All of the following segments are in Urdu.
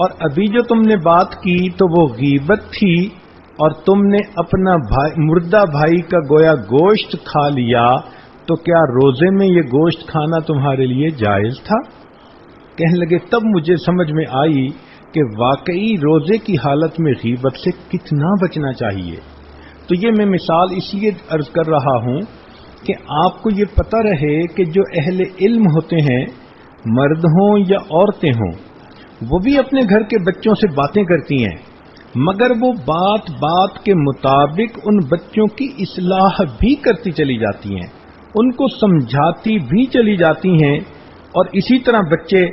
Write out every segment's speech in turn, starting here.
اور ابھی جو تم نے بات کی تو وہ غیبت تھی، اور تم نے اپنا مردہ بھائی کا گویا گوشت کھا لیا، تو کیا روزے میں یہ گوشت کھانا تمہارے لیے جائز تھا؟ کہنے لگے تب مجھے سمجھ میں آئی کہ واقعی روزے کی حالت میں غیبت سے کتنا بچنا چاہیے۔ تو یہ میں مثال اس لیے عرض کر رہا ہوں کہ آپ کو یہ پتہ رہے کہ جو اہل علم ہوتے ہیں، مرد ہوں یا عورتیں ہوں، وہ بھی اپنے گھر کے بچوں سے باتیں کرتی ہیں، مگر وہ بات بات کے مطابق ان بچوں کی اصلاح بھی کرتی چلی جاتی ہیں، ان کو سمجھاتی بھی چلی جاتی ہیں، اور اسی طرح بچے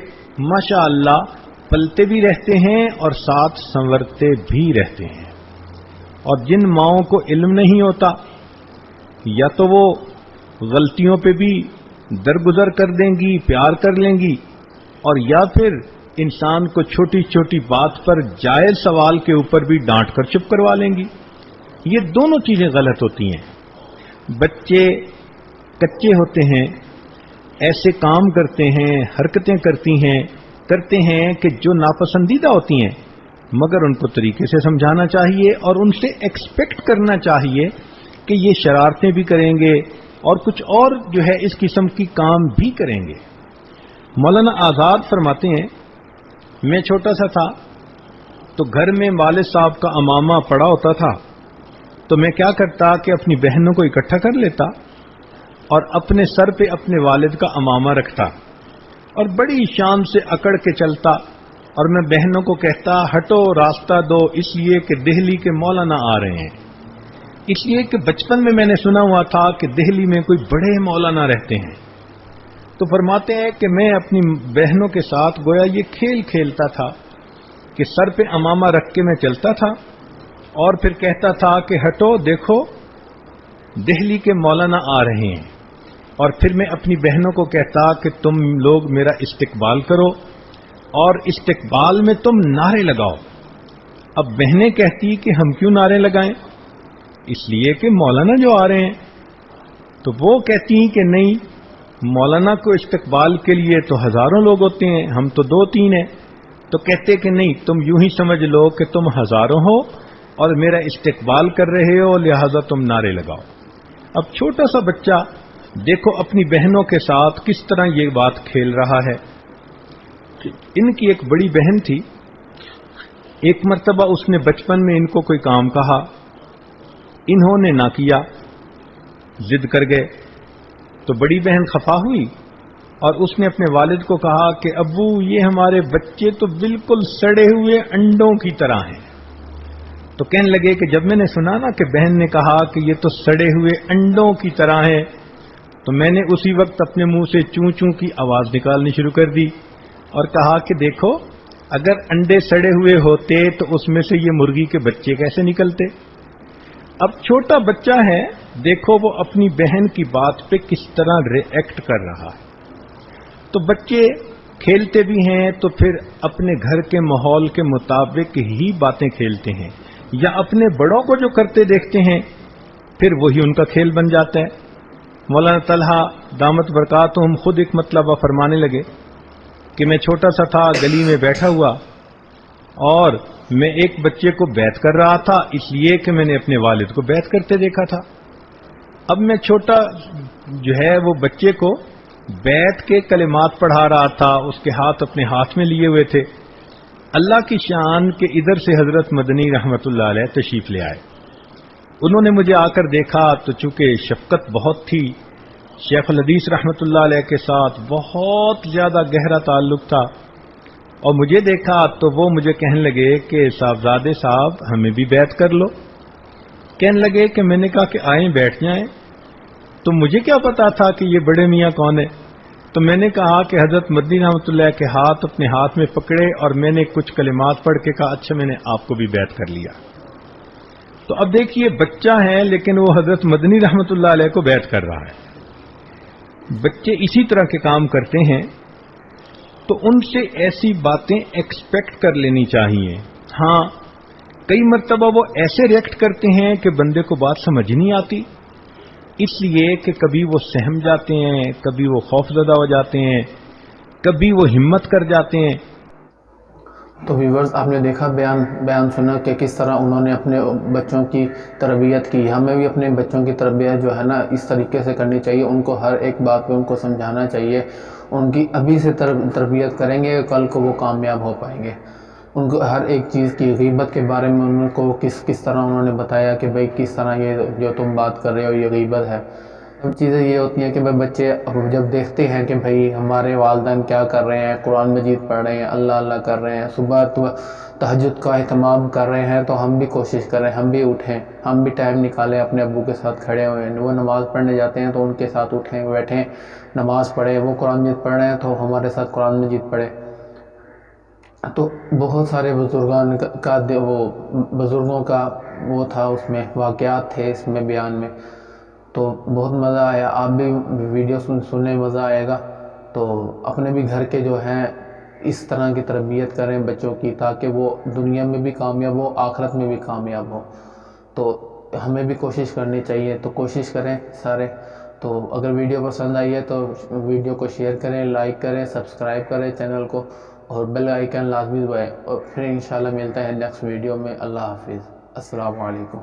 ماشاء اللہ پلتے بھی رہتے ہیں اور ساتھ سنورتے بھی رہتے ہیں۔ اور جن ماؤں کو علم نہیں ہوتا، یا تو وہ غلطیوں پہ بھی درگزر کر دیں گی، پیار کر لیں گی، اور یا پھر انسان کو چھوٹی چھوٹی بات پر جائز سوال کے اوپر بھی ڈانٹ کر چپ کروا لیں گی۔ یہ دونوں چیزیں غلط ہوتی ہیں۔ بچے کچے ہوتے ہیں، ایسے کام کرتے ہیں، حرکتیں کرتے ہیں کہ جو ناپسندیدہ ہوتی ہیں، مگر ان کو طریقے سے سمجھانا چاہیے اور ان سے ایکسپیکٹ کرنا چاہیے کہ یہ شرارتیں بھی کریں گے اور کچھ اور جو ہے اس قسم کی کام بھی کریں گے۔ مولانا آزاد فرماتے ہیں، میں چھوٹا سا تھا تو گھر میں والد صاحب کا عمامہ پڑا ہوتا تھا، تو میں کیا کرتا کہ اپنی بہنوں کو اکٹھا کر لیتا اور اپنے سر پہ اپنے والد کا عمامہ رکھتا اور بڑی شان سے اکڑ کے چلتا، اور میں بہنوں کو کہتا ہٹو راستہ دو، اس لیے کہ دہلی کے مولانا آ رہے ہیں۔ اس لیے کہ بچپن میں نے سنا ہوا تھا کہ دہلی میں کوئی بڑے مولانا رہتے ہیں۔ تو فرماتے ہیں کہ میں اپنی بہنوں کے ساتھ گویا یہ کھیل کھیلتا تھا کہ سر پہ عمامہ رکھ کے میں چلتا تھا اور پھر کہتا تھا کہ ہٹو دیکھو دہلی کے مولانا آ رہے ہیں، اور پھر میں اپنی بہنوں کو کہتا کہ تم لوگ میرا استقبال کرو اور استقبال میں تم نعرے لگاؤ۔ اب بہنیں کہتی کہ ہم کیوں نعرے لگائیں؟ اس لیے کہ مولانا جو آ رہے ہیں۔ تو وہ کہتی کہ نہیں، مولانا کو استقبال کے لیے تو ہزاروں لوگ ہوتے ہیں، ہم تو 2-3 ہیں۔ تو کہتے کہ نہیں، تم یوں ہی سمجھ لو کہ تم ہزاروں ہو اور میرا استقبال کر رہے ہو، لہذا تم نعرے لگاؤ۔ اب چھوٹا سا بچہ دیکھو اپنی بہنوں کے ساتھ کس طرح یہ بات کھیل رہا ہے۔ ان کی ایک بڑی بہن تھی، ایک مرتبہ اس نے بچپن میں ان کو کوئی کام کہا، انہوں نے نہ کیا، ضد کر گئے، تو بڑی بہن خفا ہوئی اور اس نے اپنے والد کو کہا کہ ابو یہ ہمارے بچے تو بالکل سڑے ہوئے انڈوں کی طرح ہیں۔ تو کہنے لگے کہ جب میں نے سنا نا کہ بہن نے کہا کہ یہ تو سڑے ہوئے انڈوں کی طرح ہیں، تو میں نے اسی وقت اپنے منہ سے چوں چوں کی آواز نکالنی شروع کر دی اور کہا کہ دیکھو اگر انڈے سڑے ہوئے ہوتے تو اس میں سے یہ مرغی کے بچے کیسے نکلتے۔ اب چھوٹا بچہ ہے، دیکھو وہ اپنی بہن کی بات پہ کس طرح ری ایکٹ کر رہا ہے۔ تو بچے کھیلتے بھی ہیں تو پھر اپنے گھر کے ماحول کے مطابق ہی باتیں کھیلتے ہیں، یا اپنے بڑوں کو جو کرتے دیکھتے ہیں پھر وہی ان کا کھیل بن جاتا ہے۔ مولانا طلحہ دامت برکاتہم خود ایک مطلب فرمانے لگے کہ میں چھوٹا سا تھا، گلی میں بیٹھا ہوا، اور میں ایک بچے کو بیعت کر رہا تھا، اس لیے کہ میں نے اپنے والد کو بیعت کرتے دیکھا تھا۔ اب میں چھوٹا جو ہے وہ بچے کو بیعت کے کلمات پڑھا رہا تھا، اس کے ہاتھ اپنے ہاتھ میں لیے ہوئے تھے۔ اللہ کی شان کہ ادھر سے حضرت مدنی رحمت اللہ علیہ تشریف لے آئے۔ انہوں نے مجھے آ کر دیکھا تو چونکہ شفقت بہت تھی، شیخ الحدیث رحمت اللہ علیہ کے ساتھ بہت زیادہ گہرا تعلق تھا، اور مجھے دیکھا تو وہ مجھے کہنے لگے کہ صاحبزادے صاحب ہمیں بھی بیعت کر لو۔ کہنے لگے کہ میں نے کہا کہ آئیں بیٹھ جائیں۔ تو مجھے کیا پتا تھا کہ یہ بڑے میاں کون ہیں، تو میں نے کہا کہ حضرت مدنی رحمت اللہ کے ہاتھ اپنے ہاتھ میں پکڑے اور میں نے کچھ کلمات پڑھ کے کہا اچھا میں نے آپ کو بھی بیعت کر لیا۔ تو اب دیکھیے بچہ ہے لیکن وہ حضرت مدنی رحمت اللہ علیہ کو بیعت کر رہا ہے۔ بچے اسی طرح کے کام کرتے ہیں تو ان سے ایسی باتیں ایکسپیکٹ کر لینی چاہیے۔ ہاں کئی مرتبہ وہ ایسے ریئیکٹ کرتے ہیں کہ بندے کو بات سمجھ نہیں آتی، اس لیے کہ کبھی وہ سہم جاتے ہیں، کبھی وہ خوف زدہ ہو جاتے ہیں، کبھی وہ ہمت کر جاتے ہیں۔ تو ویورز آپ نے دیکھا بیان سنا کہ کس طرح انہوں نے اپنے بچوں کی تربیت کی. ہمیں بھی اپنے بچوں کی تربیت جو ہے نا اس طریقے سے کرنی چاہیے. ان کو ہر ایک بات پہ ان کو سمجھانا چاہیے. ان کی ابھی سے تربیت کریں گے کل کو وہ کامیاب ہو پائیں گے. ان کو ہر ایک چیز کی غیبت کے بارے میں ان کو کس طرح انہوں نے بتایا کہ بھئی کس طرح یہ جو تم بات کر رہے ہو یہ غیبت ہے. سب چیزیں یہ ہوتی ہیں کہ بھئی بچے جب دیکھتے ہیں کہ بھئی ہمارے والدین کیا کر رہے ہیں, قرآن مجید پڑھ رہے ہیں, اللہ اللہ کر رہے ہیں, صبح تہجد کا اہتمام کر رہے ہیں, تو ہم بھی کوشش کریں, ہم بھی اٹھیں, ہم بھی ٹائم نکالیں, اپنے ابو کے ساتھ کھڑے ہوئے. وہ نماز پڑھنے جاتے ہیں تو ان کے ساتھ اٹھیں بیٹھیں, نماز پڑھیں. وہ قرآن مجید پڑھ رہے ہیں تو ہمارے ساتھ قرآن مجید پڑھیں. تو بہت سارے بزرگوں کا وہ تھا, اس میں واقعات تھے اس میں بیان میں. تو بہت مزہ آیا. آپ بھی ویڈیو سننے مزہ آئے گا. تو اپنے بھی گھر کے جو ہیں اس طرح کی تربیت کریں بچوں کی, تاکہ وہ دنیا میں بھی کامیاب ہو, آخرت میں بھی کامیاب ہو. تو ہمیں بھی کوشش کرنی چاہیے. تو کوشش کریں سارے. تو اگر ویڈیو پسند آئی ہے تو ویڈیو کو شیئر کریں, لائک کریں, سبسکرائب کریں چینل کو, اور بیل آئیکن لازمی دبائیں. اور پھر انشاءاللہ ملتے ہیں نیکسٹ ویڈیو میں. اللہ حافظ. السلام علیکم.